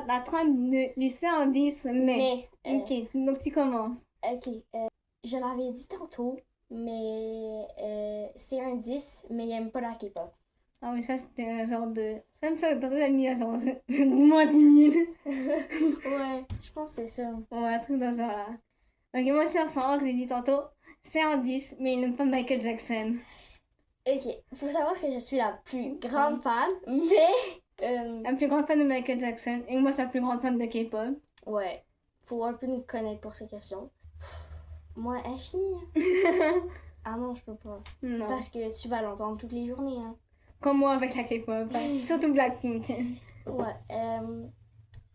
la trame du C10, mais. Mais, Ok, donc tu commences. ok, je l'avais dit tantôt, mais c'est un 10, mais il aime pas la K-pop. Ah oui, ça c'était un genre de. Ça me fait dans mis à genre moins 10 000. Ouais, je pense que c'est ça. Ouais, un truc dans ce genre-là. Ok, moi c'est son rock, j'ai dit tantôt. C10, mais il n'aime pas Michael Jackson. Ok, faut savoir que je suis la plus grande fan, mais La plus grande fan de Michael Jackson. Et moi, je suis la plus grande fan de K-pop. ouais, faut un peu nous connaître pour ces questions. Moi, infini. Ah non, je peux pas. Non. Parce que tu vas l'entendre toutes les journées. Hein. Comme moi avec la K-pop. Hein. Surtout Blackpink. Ouais,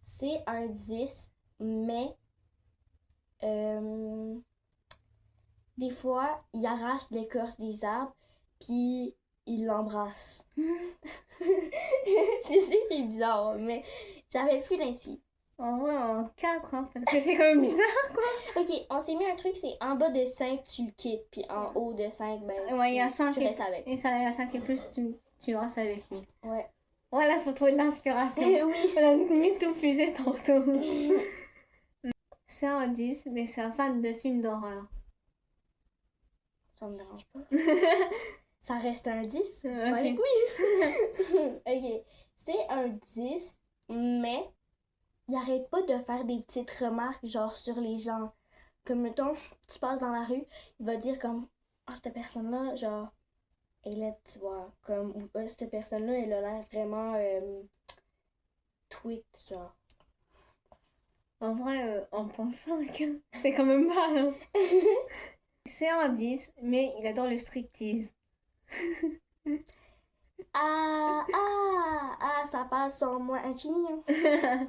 c'est un 10, mais des fois, il arrache l'écorce des arbres, puis il l'embrasse. Je sais, c'est bizarre, mais j'avais plus d'inspi. En vrai, en 4, hein, parce que c'est quand même bizarre, quoi. Ok, on s'est mis un truc, c'est en bas de 5, tu le quittes, puis en haut de 5, ben, Ouais, il y a 5 tu restes avec. Et ça, il y a 5 et plus, tu restes avec lui. Ouais. Voilà, faut trouver de l'inspiration. Oui. On a limite tout fusé tantôt. C'est un 10, mais c'est un fan de films d'horreur. Ça me dérange pas. Ça reste un 10. Ok. Pas les couilles. Ok. C'est un 10, mais il arrête pas de faire des petites remarques, genre sur les gens. Comme, mettons, tu passes dans la rue, il va dire comme, ah, cette personne-là, genre, elle est, tu vois, comme, ou cette personne-là, elle a l'air vraiment tweet, genre. En vrai, en pensant, c'est quand même mal. Hein. C'est un 10, mais il adore le striptease. Ça passe sans moi infini. Hein.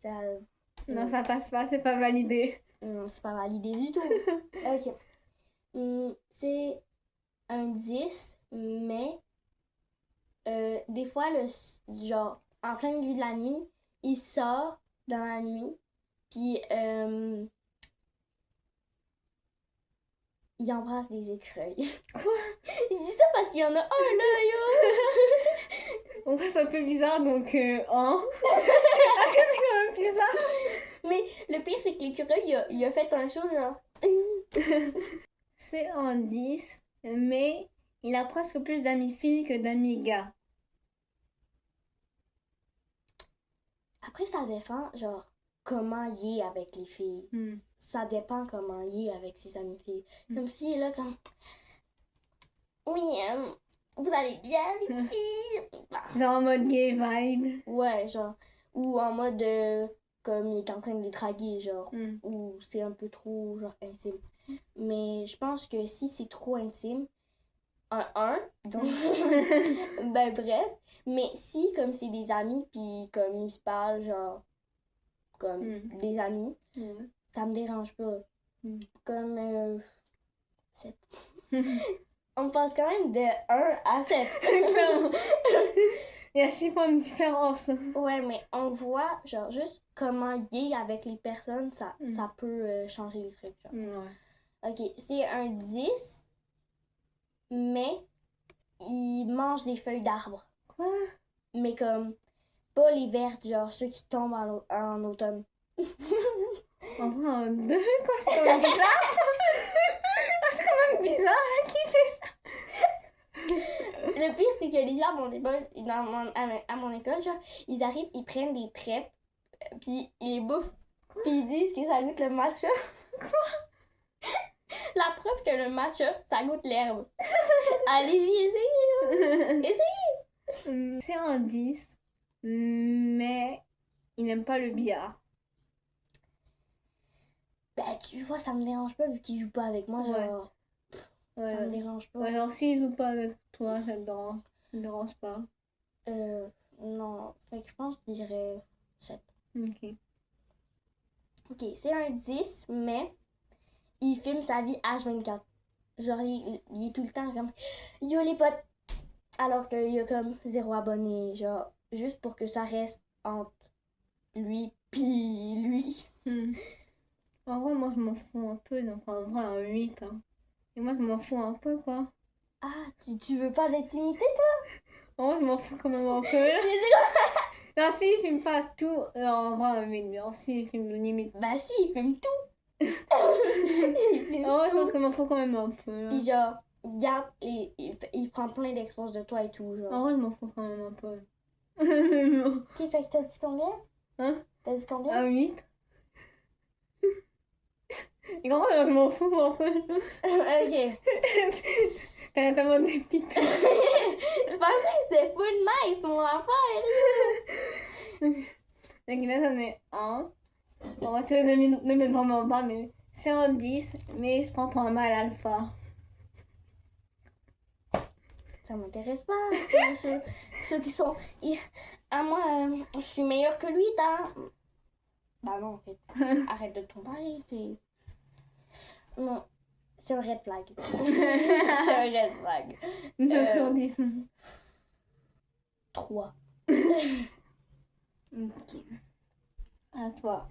Ça, Non, ça passe pas, c'est pas validé. non, c'est pas validé du tout. Ok. C'est un 10, mais des fois, genre, en plein milieu de la nuit, il sort dans la nuit, puis il embrasse des écureuils. Quoi? Je dis ça parce qu'il y en a un là, yo! En vrai, c'est un peu bizarre, donc, hein? Parce que c'est quand même bizarre. Mais le pire, c'est que l'écureuil, il a fait un show, genre. C'est un 10, mais il a presque plus d'amis filles que d'amis gars. Après, ça dépend, genre, comment il est avec les filles. Ça dépend comment il est avec ses amis filles. Comme s'il est là, comme. Oui, vous allez bien, les filles? Genre en mode gay vibe. Ouais, genre. Ou en mode. Comme il est en train de les draguer, genre. Ou c'est un peu trop, genre, intime. Mais je pense que si c'est trop intime, donc. Ben, bref. Mais si, comme c'est des amis, puis comme ils se parlent, genre. Comme des amis, ça me dérange pas. Comme 7. On passe quand même de 1 à 7. Il y a 6 points de différence. Ouais, mais on voit, genre, juste comment il est avec les personnes, ça peut changer les trucs. Genre. Ok, c'est un 10, mais il mange des feuilles d'arbres. Quoi? Mais comme, pas les vertes, genre ceux qui tombent en automne. En vrai, en 2, quoi, c'est quand même bizarre. C'est quand même bizarre, hein, qui fait ça? Le pire, c'est que les gens à mon école, genre, ils arrivent, ils prennent des crêpes, puis ils les bouffent, puis ils disent que ça goûte le matcha. Quoi? La preuve que le matcha, ça goûte l'herbe. Allez-y, essayez! Essayez! C'est un 10, mais il n'aime pas le billard. Ben, tu vois, ça me dérange pas vu qu'il joue pas avec moi, genre. Ouais. Ça me dérange pas. Ouais, genre, s'il joue pas avec toi, ça me dérange pas. Non. Fait que je pense que je dirais 7. Ok. Ok, c'est un 10, mais il filme sa vie H24. Genre, il est tout le temps comme yo les potes! Alors qu'il y a comme 0 abonné, genre, juste pour que ça reste entre lui pis lui. En vrai, moi, je m'en fous un peu, donc en vrai, un 8. Hein. Et moi, je m'en fous un peu, quoi. Ah, tu veux pas d'intimité, toi? En vrai, je m'en fous quand même un peu. Mais c'est quoi? Non, s'il filme pas tout, on va un million. S'il filme limite. Bah si, il filme tout. Il filme Oh, je tout. pense qu'il m'en faut quand même un peu. Là. Puis genre, regarde, il prend plein d'expos de toi et tout, genre. Oh, je m'en fous quand même un peu. Non. Ok, fait que t'as dit combien? Hein? T'as dit combien? À 8. Et comment je m'en fous en fait? Ok. T'as tellement dépité. Je pensais que c'était full nice, mon affaire. Donc là, j'en ai un. On va te le mettre vraiment bas, mais c'est en 10, mais je prends pour un mal alpha. Ça m'intéresse pas. Ceux qui sont. Ah, moi, je suis meilleure que lui, Bah non, en fait. Arrête de te comparer. Non, c'est un red flag. C'est un red flag. 9 sur 10. 3. Ok. À toi.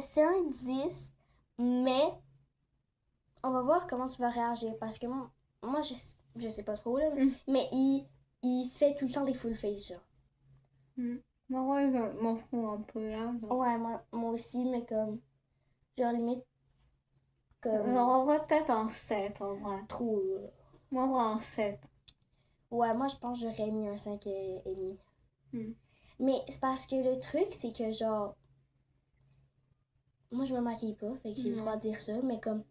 C'est un 10, mais on va voir comment tu vas réagir. Parce que moi je sais pas trop, là, mais il se fait tout le temps des full face, genre. Moi, ouais, je m'en fous un peu là. Genre. Ouais, moi aussi, mais comme. Genre, limite. Comme. Alors, on va peut-être en 7 en vrai. Trop. Moi, on va en 7. Ouais, moi je pense que j'aurais mis un 5 et demi. Mm. Mais c'est parce que le truc, c'est que genre. Moi je me maquille pas, fait que j'ai le droit de dire ça, mais comme.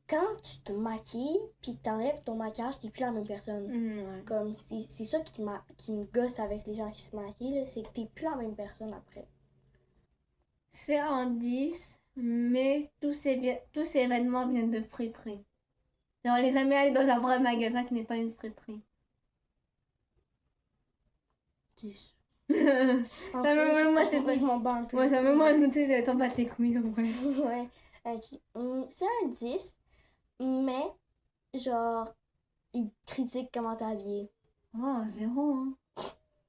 Quand tu te maquilles, puis que t'enlèves ton maquillage, t'es plus la même personne. Ouais. Comme, c'est ça qui me gosse avec les gens qui se maquillent, là, c'est que t'es plus la même personne après. C'est en 10, mais tous ces événements viennent de friperie. On les a mis aller dans un vrai magasin qui n'est pas une friperie. 10. Ça me moi, c'est pas... Je m'en bats un peu. Ouais, ça me moi, tu sais, t'en bats les couilles, en vrai. Ouais, ok. C'est un 10, mais genre, il critique comment t'es habillée. Oh, 0, hein.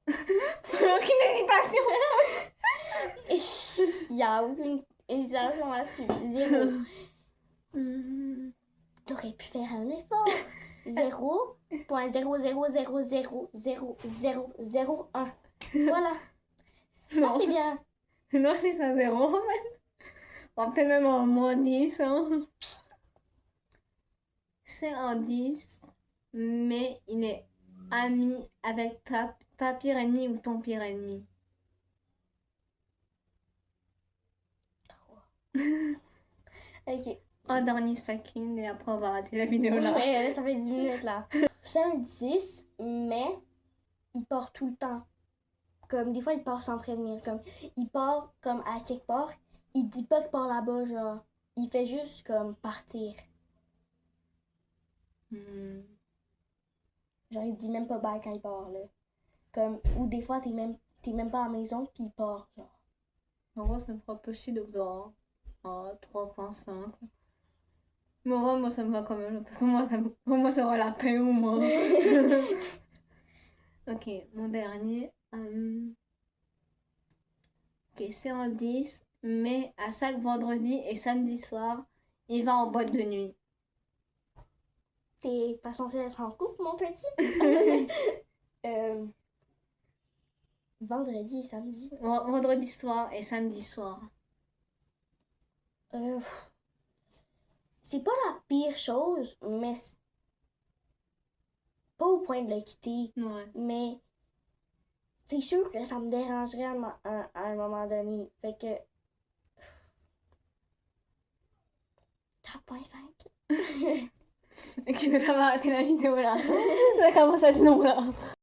Aucune hésitation. Il y a aucune hésitation là-dessus. 0. T'aurais pu faire un effort. 0.000000001. Voilà. Ça, c'est bien. Non, c'est ça, 0, en fait. On va peut-être même en moins 10, hein. C'est en 10, mais il est ami avec ta pire ennemie ou ton pire ennemi. 3. Ok. Un dernier chacune et après on va arrêter la vidéo là. Ouais, ça fait 10 minutes là. C'est un 10, mais il part tout le temps. Comme des fois, il part sans prévenir. Comme il part comme à quelque part. Il dit pas qu'il part là-bas, genre. Il fait juste comme partir. Genre, il dit même pas bye quand il part, là. Comme, ou des fois, t'es même pas à la maison, puis il part, genre. En vrai, ça me fera peu chier donc dans 3.5. Mais en vrai, moi ça me va quand même. Moi ça va la peine au moins. Ok, mon dernier. Ok, c'est en 10, mais à chaque vendredi et samedi soir, il va en boîte de nuit. T'es pas censé être en couple, mon petit? Vendredi et samedi. Vendredi soir et samedi soir. C'est pas la pire chose, mais pas au point de le quitter. Ouais. Mais c'est sûr que ça me dérangerait à un moment donné. Fait que 4.5. Ok, donc on va arrêter la vidéo là. Ça commence à être long là.